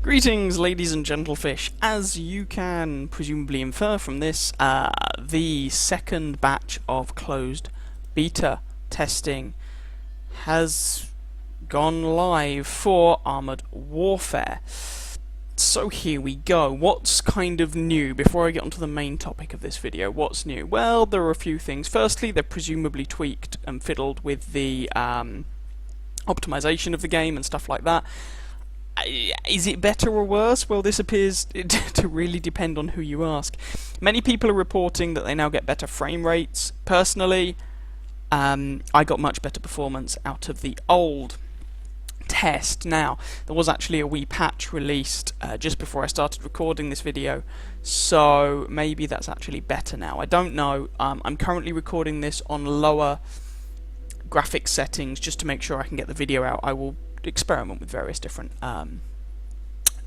Greetings, ladies and gentlefish. As you can presumably infer from this, the second batch of closed beta testing has gone live for Armoured Warfare. So here we go. What's kind of new? Before I get onto the main topic of this video, what's new? Well, there are a few things. Firstly, they're presumably tweaked and fiddled with the optimization of the game and stuff like that. Is it better or worse? Well, this appears to really depend on who you ask. Many people are reporting that they now get better frame rates. Personally, I got much better performance out of the old test. Now, there was actually a wee patch released just before I started recording this video, so maybe that's actually better now. I don't know. I'm currently recording this on lower graphics settings just to make sure I can get the video out. I will experiment with various different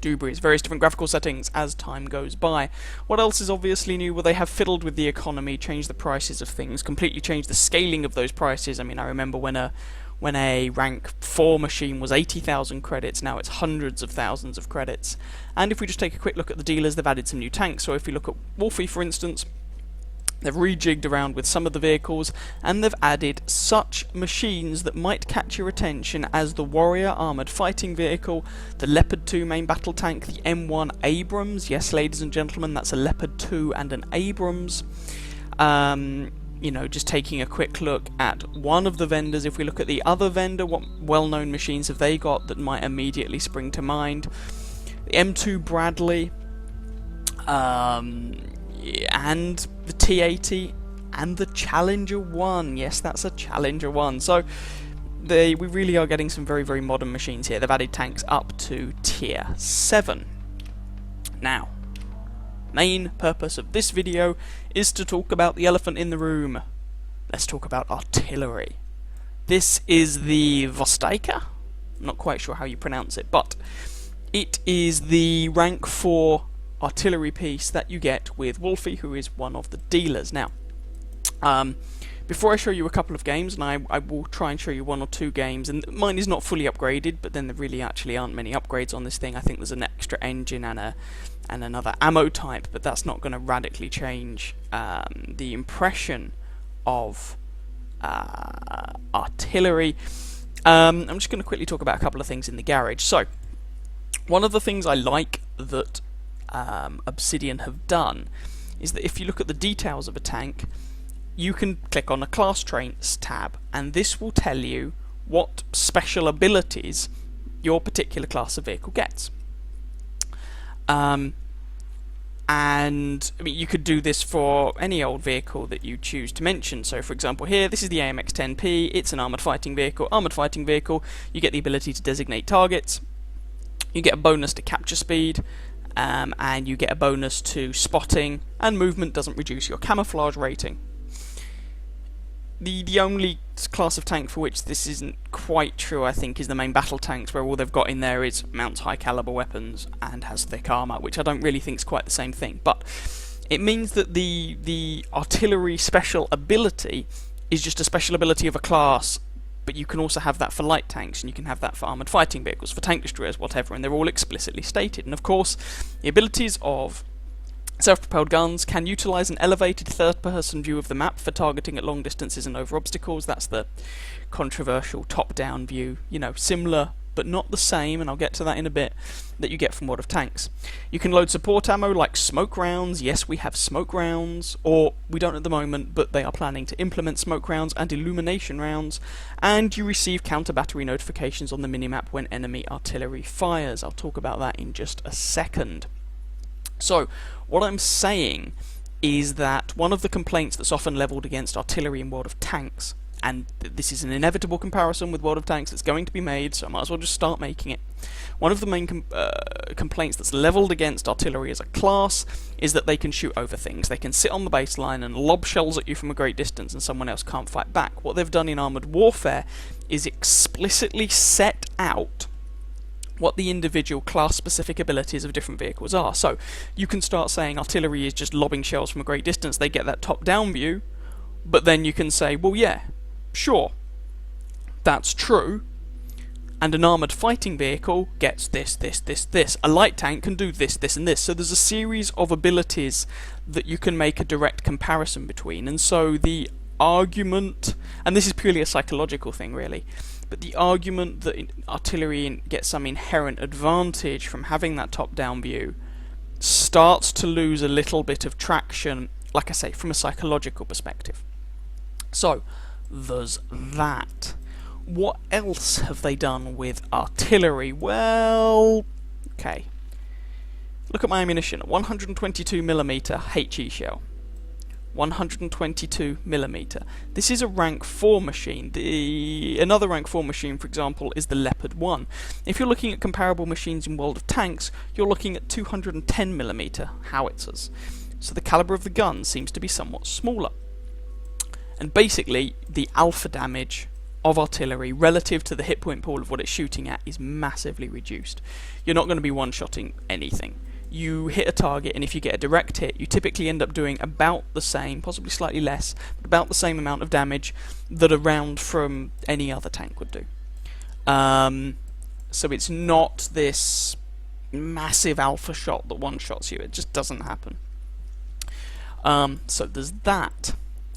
various different graphical settings as time goes by. What else is obviously new? Well, they have fiddled with the economy, changed the prices of things, completely changed the scaling of those prices. I mean, I remember when a rank 4 machine was 80,000 credits, now it's hundreds of thousands of credits. And if we just take a quick look at the dealers, they've added some new tanks. So if we look at Wolfie, for instance, they've rejigged around with some of the vehicles, and they've added such machines that might catch your attention as the Warrior Armoured Fighting Vehicle, the Leopard 2 main battle tank, the M1 Abrams. Yes, ladies and gentlemen, that's a Leopard 2 and an Abrams. You know, just taking a quick look at one of the vendors. If we look at the other vendor, what well-known machines have they got that might immediately spring to mind? The M2 Bradley, and the T80 and the Challenger 1. Yes, that's a Challenger 1. So we really are getting some very, very modern machines here. They've added tanks up to tier 7. Now, main purpose of this video is to talk about the elephant in the room. Let's talk about artillery. This is the Vostika. I'm not quite sure how you pronounce it, but it is the rank 4 artillery piece that you get with Wolfie, who is one of the dealers. Now, before I show you a couple of games, and I will try and show you one or two games, and mine is not fully upgraded, but then there really actually aren't many upgrades on this thing. I think there's an extra engine and another ammo type, but that's not going to radically change the impression of artillery. I'm just going to quickly talk about a couple of things in the garage. So, one of the things I like that Obsidian have done is that if you look at the details of a tank, you can click on a class traits tab, and this will tell you what special abilities your particular class of vehicle gets. And I mean, you could do this for any old vehicle that you choose to mention. So, for example, here, this is the AMX-10P. It's an armoured fighting vehicle. Armoured fighting vehicle, you get the ability to designate targets. You get a bonus to capture speed. And you get a bonus to spotting, and movement doesn't reduce your camouflage rating. The only class of tank for which this isn't quite true, I think, is the main battle tanks, where all they've got in there is mounts high caliber weapons and has thick armour, which I don't really think is quite the same thing. But it means that the artillery special ability is just a special ability of a class, but you can also have that for light tanks, and you can have that for armoured fighting vehicles, for tank destroyers, whatever, and they're all explicitly stated. And of course, the abilities of self-propelled guns can utilise an elevated third-person view of the map for targeting at long distances and over obstacles. That's the controversial top-down view, you know, similar but not the same, and I'll get to that in a bit, that you get from World of Tanks. You can load support ammo like smoke rounds. Yes, we have smoke rounds, or we don't at the moment, but they are planning to implement smoke rounds and illumination rounds, and you receive counter-battery notifications on the minimap when enemy artillery fires. I'll talk about that in just a second. So, what I'm saying is that one of the complaints that's often levelled against artillery in World of Tanks, and this is an inevitable comparison with World of Tanks that's going to be made, so I might as well just start making it. One of the main complaints that's levelled against artillery as a class is that they can shoot over things. They can sit on the baseline and lob shells at you from a great distance and someone else can't fight back. What they've done in Armoured Warfare is explicitly set out what the individual class-specific abilities of different vehicles are. So, you can start saying artillery is just lobbing shells from a great distance. They get that top-down view, but then you can say, well, yeah, sure, that's true, and an armoured fighting vehicle gets this, this, this, this. A light tank can do this, this, and this. So there's a series of abilities that you can make a direct comparison between. And so the argument, and this is purely a psychological thing really, but the argument that artillery gets some inherent advantage from having that top-down view starts to lose a little bit of traction, like I say, from a psychological perspective. So, there's that. What else have they done with artillery? Well, okay. Look at my ammunition. 122mm HE shell. 122mm. This is a rank 4 machine. Another rank 4 machine, for example, is the Leopard 1. If you're looking at comparable machines in World of Tanks, you're looking at 210mm howitzers. So the caliber of the gun seems to be somewhat smaller. And basically, the alpha damage of artillery relative to the hit point pool of what it's shooting at is massively reduced. You're not going to be one-shotting anything. You hit a target, and if you get a direct hit, you typically end up doing about the same, possibly slightly less, but about the same amount of damage that a round from any other tank would do. So it's not this massive alpha shot that one-shots you. It just doesn't happen. So there's that.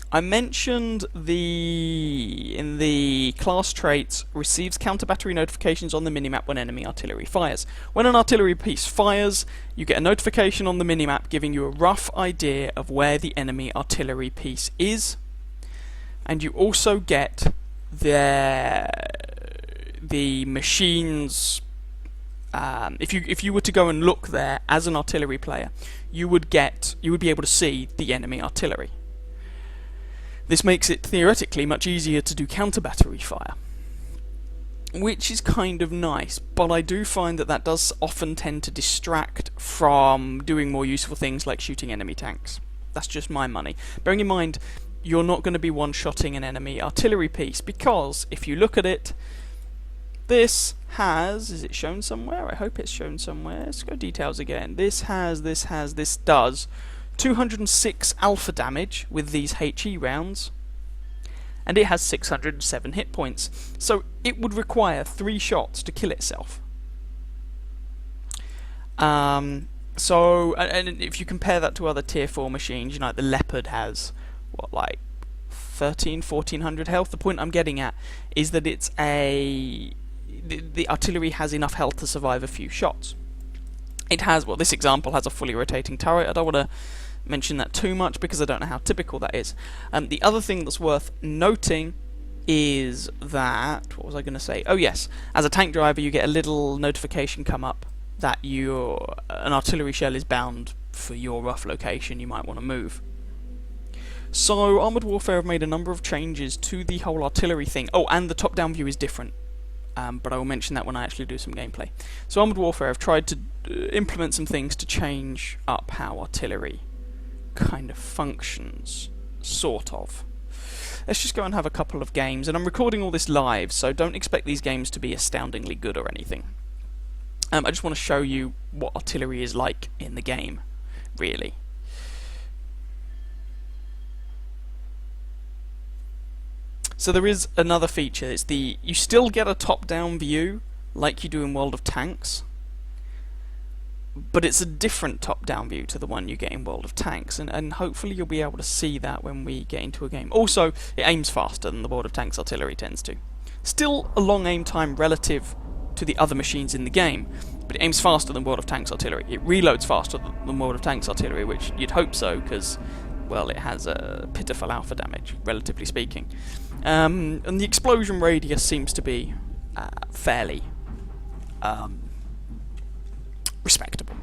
I mentioned in the class traits, receives counter-battery notifications on the minimap when enemy artillery fires. When an artillery piece fires, you get a notification on the minimap giving you a rough idea of where the enemy artillery piece is, and you also get the machine's. If you were to go and look there as an artillery player, you would be able to see the enemy artillery. This makes it theoretically much easier to do counter-battery fire, which is kind of nice, but I do find that does often tend to distract from doing more useful things like shooting enemy tanks. That's just my money. Bearing in mind, you're not going to be one-shotting an enemy artillery piece, because if you look at it, this has, is it shown somewhere? I hope it's shown somewhere. Let's go details again. This does 206 alpha damage with these HE rounds, and it has 607 hit points. So it would require 3 shots to kill itself. So, and if you compare that to other tier 4 machines, you know, the Leopard has, what, like 1400 health. The point I'm getting at is that it's the artillery has enough health to survive a few shots. It has, well, this example has a fully rotating turret. I don't want to mention that too much because I don't know how typical that is. The other thing that's worth noting is that, what was I going to say? Oh yes, as a tank driver you get a little notification come up that an artillery shell is bound for your rough location you might want to move. So Armoured Warfare have made a number of changes to the whole artillery thing. Oh, and the top-down view is different. But I will mention that when I actually do some gameplay. So Armoured Warfare have tried to implement some things to change up how artillery kind of functions, sort of. Let's just go and have a couple of games, and I'm recording all this live, so don't expect these games to be astoundingly good or anything. I just want to show you what artillery is like in the game, really. So there is another feature, it's you still get a top-down view like you do in World of Tanks, but it's a different top-down view to the one you get in World of Tanks, and hopefully you'll be able to see that when we get into a game. Also, it aims faster than the World of Tanks artillery tends to. Still a long aim time relative to the other machines in the game, but it aims faster than World of Tanks artillery. It reloads faster than World of Tanks artillery, which you'd hope so, because, well, it has a pitiful alpha damage, relatively speaking. And the explosion radius seems to be fairly respectable.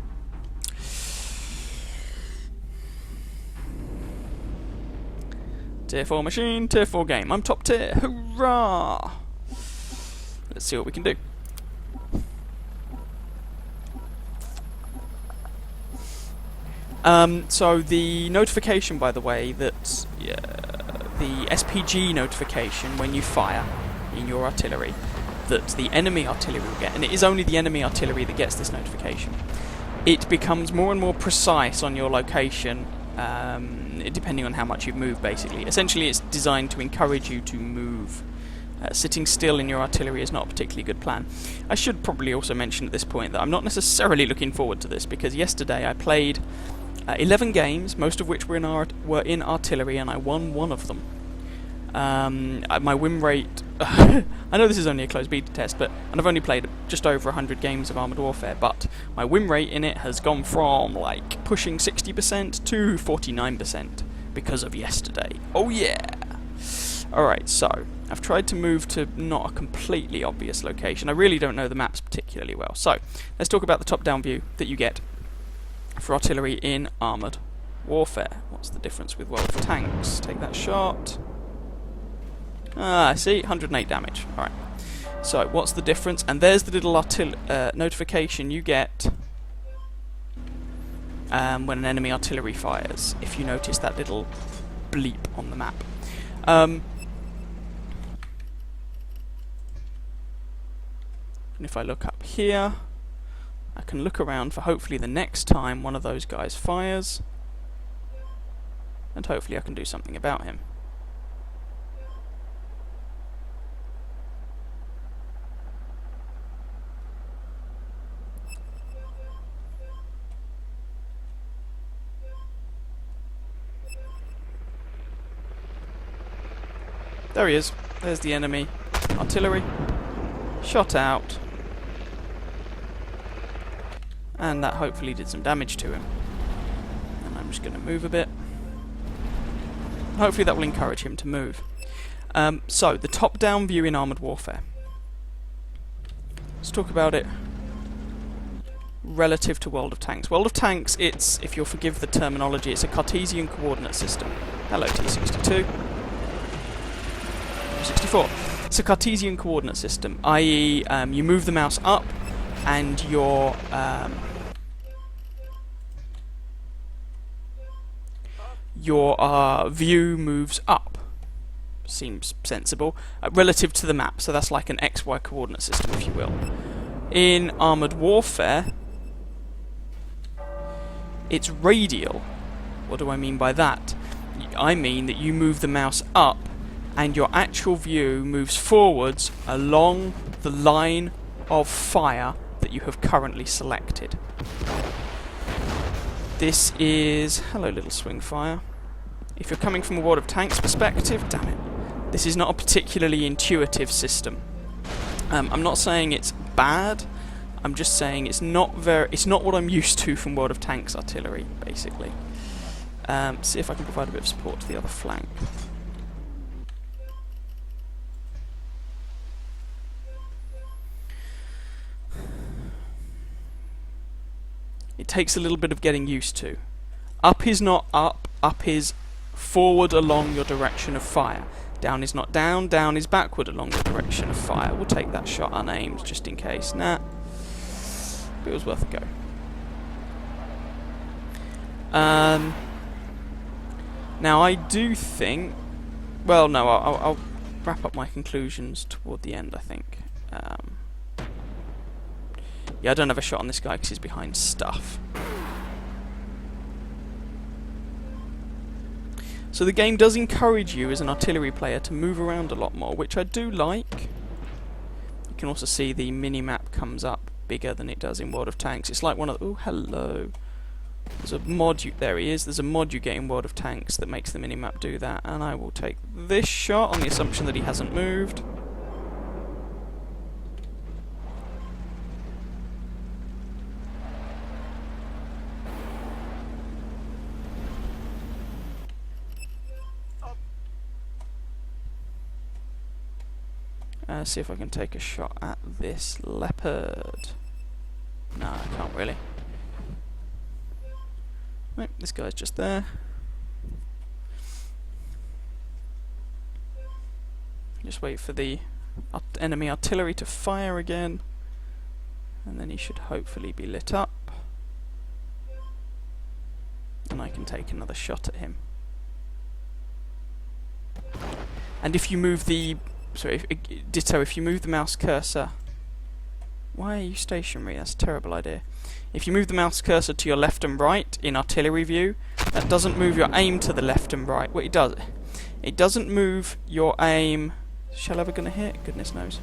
Tier 4 machine, Tier 4 game. I'm top tier. Hurrah! Let's see what we can do. So the notification, by the way, that the SPG notification when you fire in your artillery, that the enemy artillery will get, and it is only the enemy artillery that gets this notification. It becomes more and more precise on your location, depending on how much you've moved, basically. Essentially, it's designed to encourage you to move Sitting still in your artillery is not a particularly good plan. I should probably also mention at this point that I'm not necessarily looking forward to this, because yesterday I played 11 games, most of which were in artillery, and I won one of them. My win rate... I know this is only a closed beta test, and I've only played just over 100 games of Armoured Warfare, but my win rate in it has gone from, like, pushing 60% to 49% because of yesterday. Oh yeah! Alright, so, I've tried to move to not a completely obvious location. I really don't know the maps particularly well. So, let's talk about the top-down view that you get for artillery in Armoured Warfare. What's the difference with World of Tanks? Take that shot. Ah, see? 108 damage. Alright. So, what's the difference? And there's the little notification you get when an enemy artillery fires, if you notice that little bleep on the map. And if I look up here, I can look around for hopefully the next time one of those guys fires, and hopefully I can do something about him. There he is. There's the enemy artillery. Shot out. And that hopefully did some damage to him. And I'm just going to move a bit. Hopefully that will encourage him to move. So, the top-down view in Armoured Warfare. Let's talk about it relative to World of Tanks. World of Tanks, it's, if you'll forgive the terminology, it's a Cartesian coordinate system. Hello, T62. 64. It's a Cartesian coordinate system, i.e. You move the mouse up and your view moves up. Seems sensible. Relative to the map, so that's like an XY coordinate system, if you will. In Armoured Warfare, it's radial. What do I mean by that? I mean that you move the mouse up and your actual view moves forwards along the line of fire that you have currently selected. This is... hello, little swing fire. If you're coming from a World of Tanks perspective, damn it, this is not a particularly intuitive system. I'm not saying it's bad, I'm just saying it's not what I'm used to from World of Tanks artillery, basically. See if I can provide a bit of support to the other flank. It takes a little bit of getting used to. Up is not up, up is forward along your direction of fire. Down is not down, down is backward along the direction of fire. We'll take that shot unaimed just in case. Nah. But it was worth a go. Now I do think... well, no, I'll wrap up my conclusions toward the end, I think. Yeah, I don't have a shot on this guy because he's behind stuff. So the game does encourage you as an artillery player to move around a lot more, which I do like. You can also see the mini-map comes up bigger than it does in World of Tanks. It's like one of the... oh, hello. There's a mod there he is. There's a mod you get in World of Tanks that makes the mini-map do that. And I will take this shot on the assumption that he hasn't moved. See if I can take a shot at this leopard. No, I can't really. Right, this guy's just there. Just wait for the enemy artillery to fire again, and then he should hopefully be lit up, and I can take another shot at him. And if you move the... sorry, ditto, if you move the mouse cursor... why are you stationary? That's a terrible idea. If you move the mouse cursor to your left and right in artillery view, that doesn't move your aim to the left and right. Well, it does. It doesn't move your aim shell ever going to hit? Goodness knows.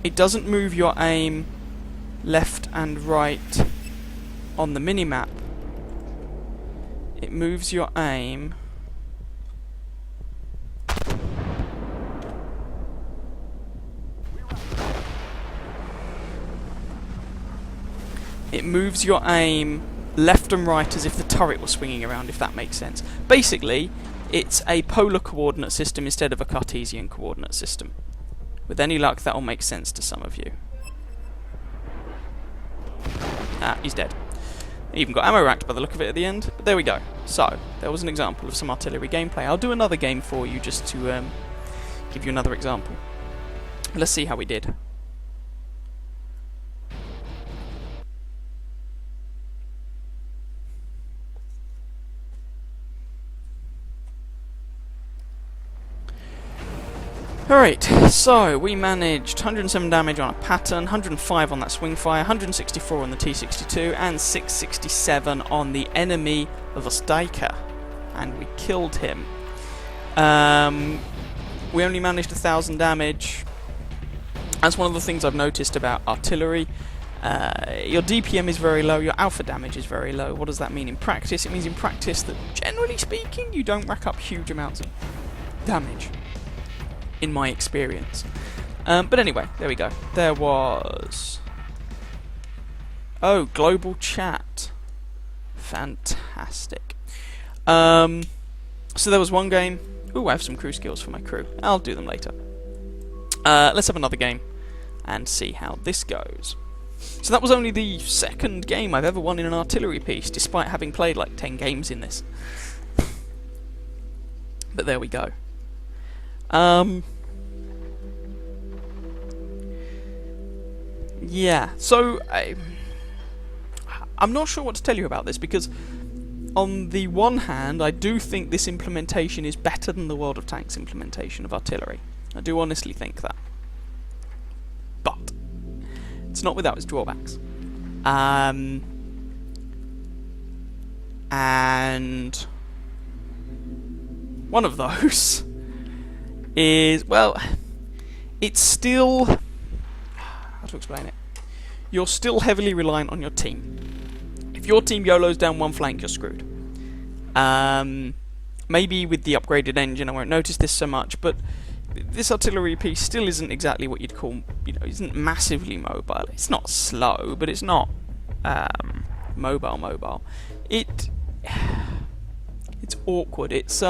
It doesn't move your aim left and right on the minimap. It moves your aim... It moves your aim left and right as if the turret was swinging around, if that makes sense. Basically, it's a polar coordinate system instead of a Cartesian coordinate system. With any luck, that'll make sense to some of you. Ah, he's dead. He even got ammo racked by the look of it at the end. But there we go. So, there was an example of some artillery gameplay. I'll do another game for you just to give you another example. Let's see how we did. Alright, so we managed 107 damage on a pattern, 105 on that swing fire, 164 on the T-62, and 667 on the enemy of Ostaika. And we killed him. We only managed 1,000 damage. That's one of the things I've noticed about artillery. Your DPM is very low, your alpha damage is very low. What does that mean in practice? It means in practice that, generally speaking, you don't rack up huge amounts of damage. In my experience. But anyway, there we go. There was... Oh, global chat. Fantastic. So there was one game. Ooh, I have some crew skills for my crew. I'll do them later. Let's have another game and see how this goes. So that was only the second game I've ever won in an artillery piece, despite having played like 10 games in this. But there we go. Yeah, so I'm not sure what to tell you about this, because on the one hand, I do think this implementation is better than the World of Tanks implementation of artillery. I do honestly think that. But it's not without its drawbacks. And one of those is, well, it's still... how to explain it? You're still heavily reliant on your team. If your team YOLOs down one flank, you're screwed. Maybe with the upgraded engine I won't notice this so much, but this artillery piece still isn't exactly what you'd call, isn't massively mobile. It's not slow, but it's not mobile. It's awkward. It's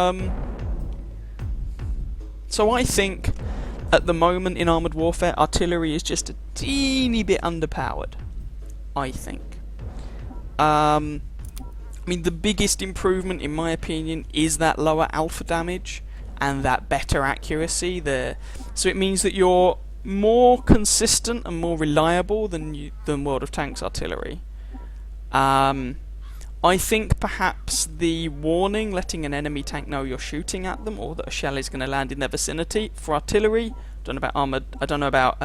so I think at the moment in Armoured Warfare, artillery is just a teeny bit underpowered, I think. I mean, the biggest improvement, in my opinion, is that lower alpha damage and that better accuracy there. So it means that you're more consistent and more reliable than World of Tanks artillery. I think perhaps the warning, letting an enemy tank know you're shooting at them or that a shell is going to land in their vicinity, for artillery, I don't know about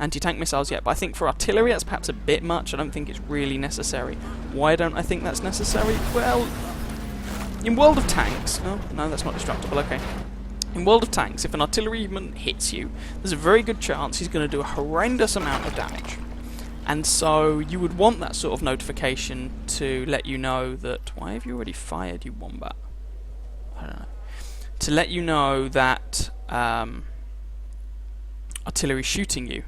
anti-tank missiles yet, but I think for artillery that's perhaps a bit much. I don't think it's really necessary. Why don't I think that's necessary? Well, in World of Tanks... Oh, no, that's not destructible, okay. In World of Tanks, if an artilleryman hits you, there's a very good chance he's going to do a horrendous amount of damage. And so you would want that sort of notification to let you know that... Why have you already fired, you wombat? I don't know. To let you know that artillery shooting you.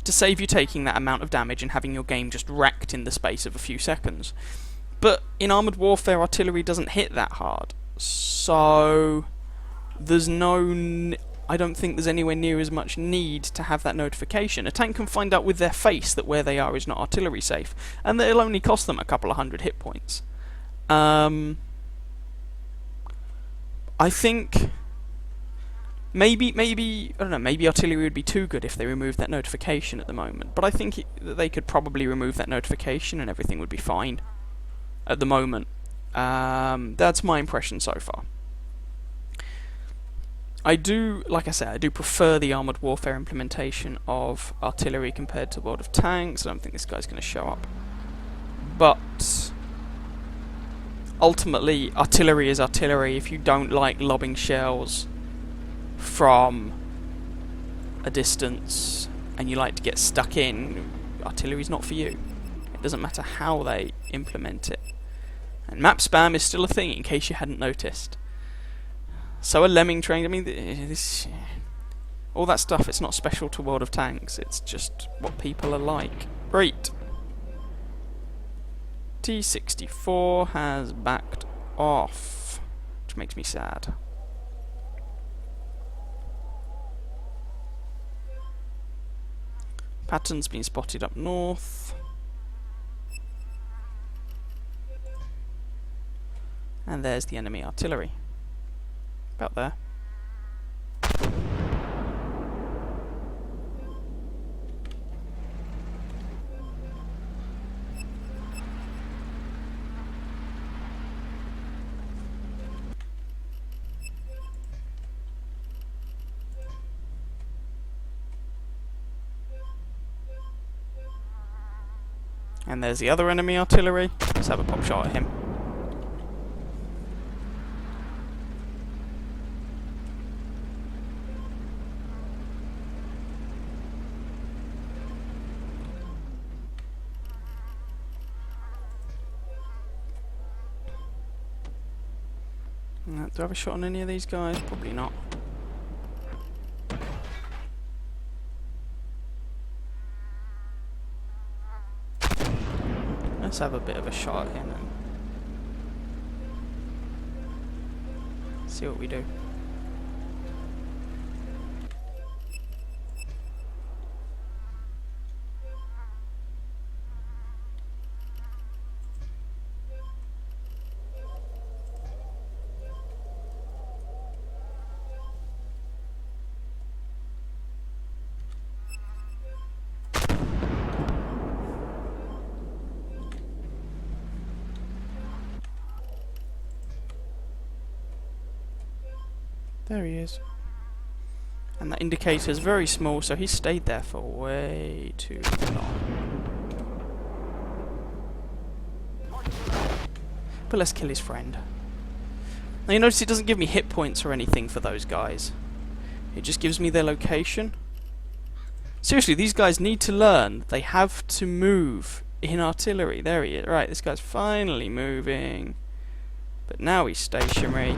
To save you taking that amount of damage and having your game just wrecked in the space of a few seconds. But in Armoured Warfare, artillery doesn't hit that hard. So there's no... I don't think there's anywhere near as much need to have that notification. A tank can find out with their face that where they are is not artillery safe, and it'll only cost them a couple of 100 hit points. I think maybe I don't know, maybe artillery would be too good if they removed that notification at the moment, but I think that they could probably remove that notification and everything would be fine at the moment. That's my impression so far. I do, like I said, I do prefer the Armoured Warfare implementation of artillery compared to World of Tanks. I don't think this guy's going to show up. But ultimately, artillery is artillery. If you don't like lobbing shells from a distance and you like to get stuck in, artillery's not for you. It doesn't matter how they implement it. And map spam is still a thing, in case you hadn't noticed. So a lemming train, I mean, this, all that stuff, it's not special to World of Tanks, it's just what people are like. Great. T-64 has backed off, which makes me sad. Patton's been spotted up north. And there's the enemy artillery. About there. And there's the other enemy artillery. Let's have a pop shot at him. Do I have a shot on any of these guys? Probably not. Let's have a bit of a shot at him and see what we do. There he is. And that indicator is very small, so he stayed there for way too long. But let's kill his friend. Now you notice it doesn't give me hit points or anything for those guys. It just gives me their location. Seriously, these guys need to learn that they have to move in artillery. There he is. Right, this guy's finally moving. But now he's stationary.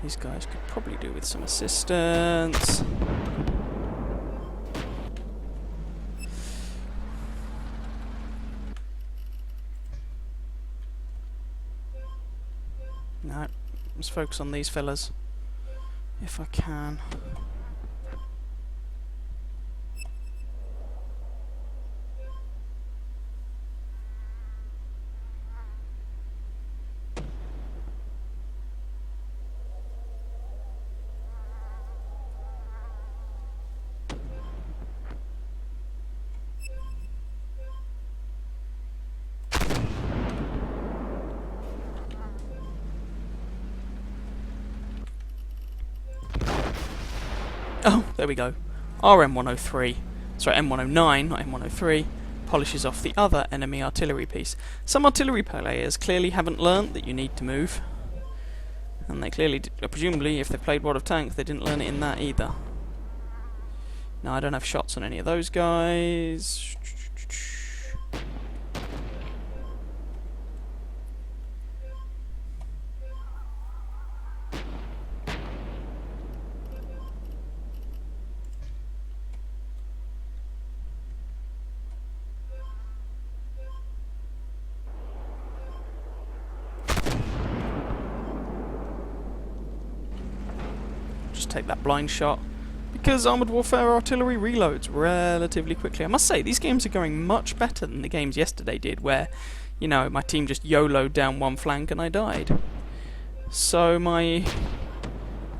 These guys could probably do with some assistance. No, let's focus on these fellas, if I can. Oh, there we go. Our M103, sorry, M109, not M103, polishes off the other enemy artillery piece. Some artillery players clearly haven't learnt that you need to move. And they clearly, presumably, if they've played World of Tanks, they didn't learn it in that either. Now, I don't have shots on any of those guys. Take that blind shot, because Armoured Warfare artillery reloads relatively quickly. I must say, these games are going much better than the games yesterday did, where, you know, my team just YOLO'd down one flank and I died. So my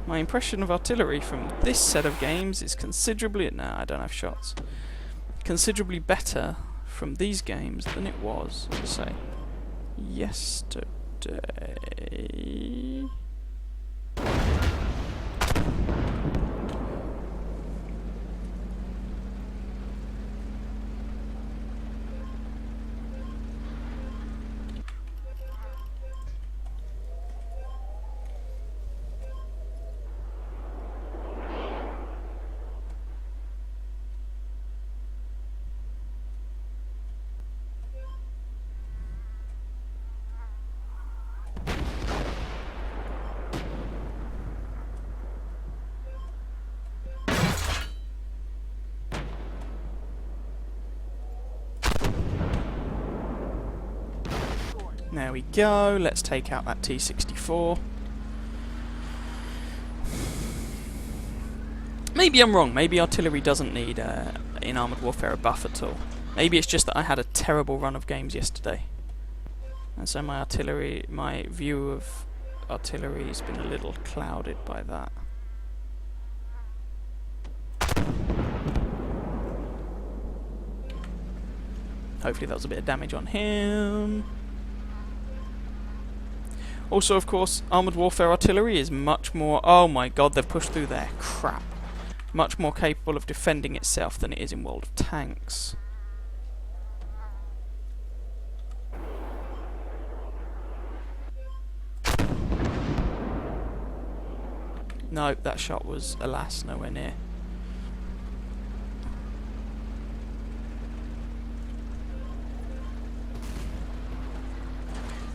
impression of artillery from this set of games is considerably, no, I don't have shots, considerably better from these games than it was, let's say. yesterday. There we go, let's take out that T-64. Maybe I'm wrong, maybe artillery doesn't need, in Armoured Warfare, a buff at all. Maybe it's just that I had a terrible run of games yesterday. And so my view of artillery has been a little clouded by that. Hopefully that was a bit of damage on him. Also, of course, Armoured Warfare artillery is much more... Oh my god, they've pushed through there. Crap. Much more capable of defending itself than it is in World of Tanks. No, that shot was, alas, nowhere near.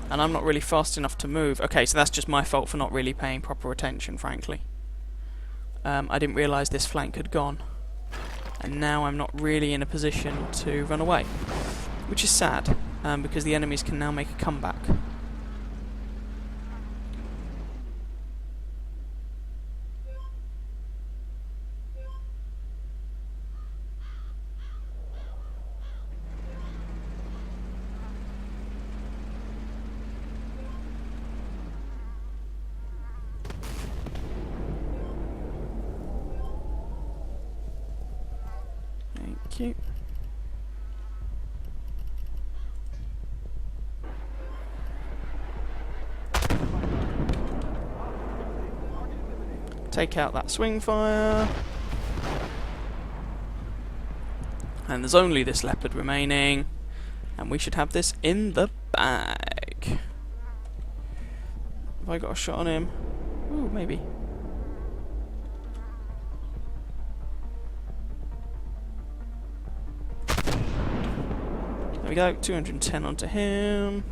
And I'm not really fast enough to move. Okay, so that's just my fault for not really paying proper attention, frankly. I didn't realise this flank had gone. And now I'm not really in a position to run away. Which is sad, because the enemies can now make a comeback. Thank you. Take out that swing fire. And there's only this leopard remaining. And we should have this in the bag. Have I got a shot on him? Ooh, maybe. There we go, 210 onto him.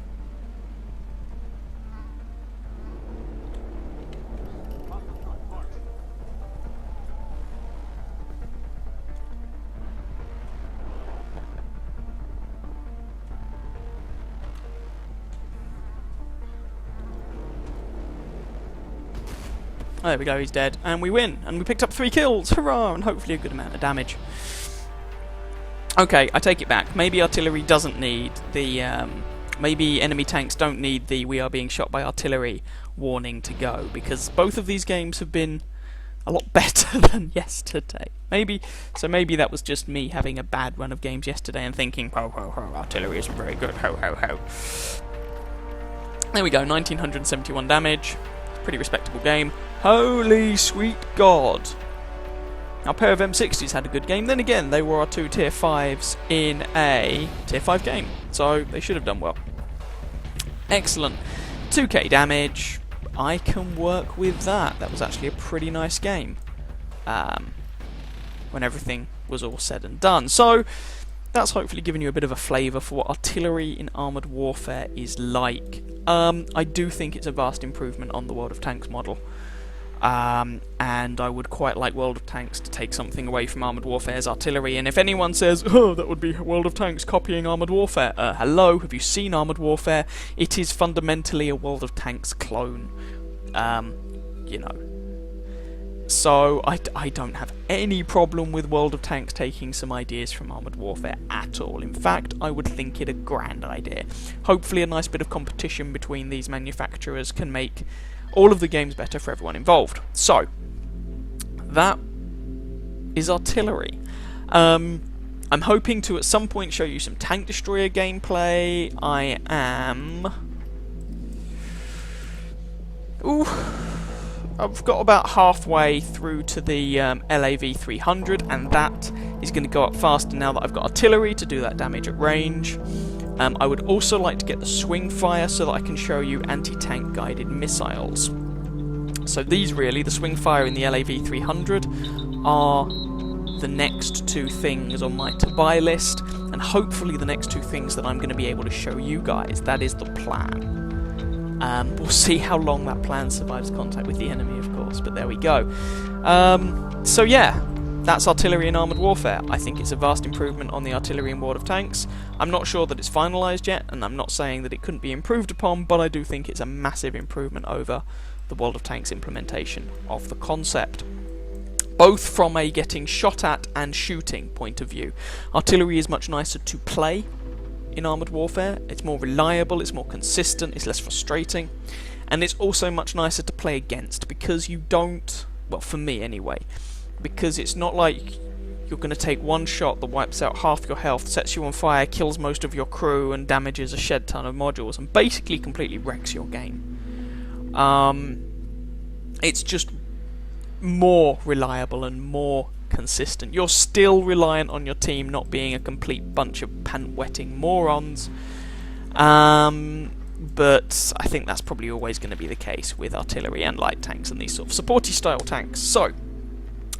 Oh, there we go, he's dead. And we win. And we picked up 3 kills. Hurrah! And hopefully a good amount of damage. Okay, I take it back. Maybe artillery doesn't need the... maybe enemy tanks don't need the "we are being shot by artillery" warning to go. Because both of these games have been a lot better than yesterday. Maybe that was just me having a bad run of games yesterday and thinking, ho ho ho, artillery isn't very good, ho ho ho. There we go, 1971 damage. Pretty respectable game. Holy sweet God! Our pair of M60s had a good game. Then again, they were our 2 tier 5s in a tier 5 game, so they should have done well. Excellent. 2k damage. I can work with that. That was actually a pretty nice game. When everything was all said and done. So, that's hopefully given you a bit of a flavour for what artillery in Armoured Warfare is like. I do think it's a vast improvement on the World of Tanks model. And I would quite like World of Tanks to take something away from Armoured Warfare's artillery. And if anyone says, oh, that would be World of Tanks copying Armoured Warfare, hello, have you seen Armoured Warfare? It is fundamentally a World of Tanks clone. You know. So, I don't have any problem with World of Tanks taking some ideas from Armoured Warfare at all. In fact, I would think it a grand idea. Hopefully a nice bit of competition between these manufacturers can make all of the games better for everyone involved. So, that is artillery. I'm hoping to at some point show you some tank destroyer gameplay. I've got about halfway through to the LAV 300, and that is going to go up faster now that I've got artillery to do that damage at range. I would also like to get the swing fire so that I can show you anti-tank guided missiles. So these really, the swing fire in the LAV 300, are the next two things on my to-buy list, and hopefully the next two things that I'm going to be able to show you guys. That is the plan. We'll see how long that plan survives contact with the enemy, of course, but there we go. So yeah, that's artillery in Armoured Warfare. I think it's a vast improvement on the artillery in World of Tanks. I'm not sure that it's finalised yet, and I'm not saying that it couldn't be improved upon, but I do think it's a massive improvement over the World of Tanks implementation of the concept, both from a getting shot at and shooting point of view. Artillery is much nicer to play in Armoured Warfare. It's more reliable, it's more consistent, it's less frustrating, and it's also much nicer to play against because you don't, well, for me anyway, because it's not like you're going to take one shot that wipes out half your health, sets you on fire, kills most of your crew, and damages a shed ton of modules, and basically completely wrecks your game. It's just more reliable and more consistent. You're still reliant on your team not being a complete bunch of pant-wetting morons, but I think that's probably always going to be the case with artillery and light tanks and these sort of supporty style tanks. So,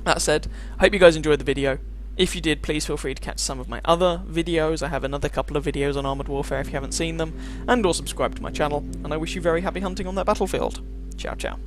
that said, I hope you guys enjoyed the video. If you did, please feel free to catch some of my other videos. I have another couple of videos on Armoured Warfare if you haven't seen them, and or subscribe to my channel, and I wish you very happy hunting on that battlefield. Ciao ciao.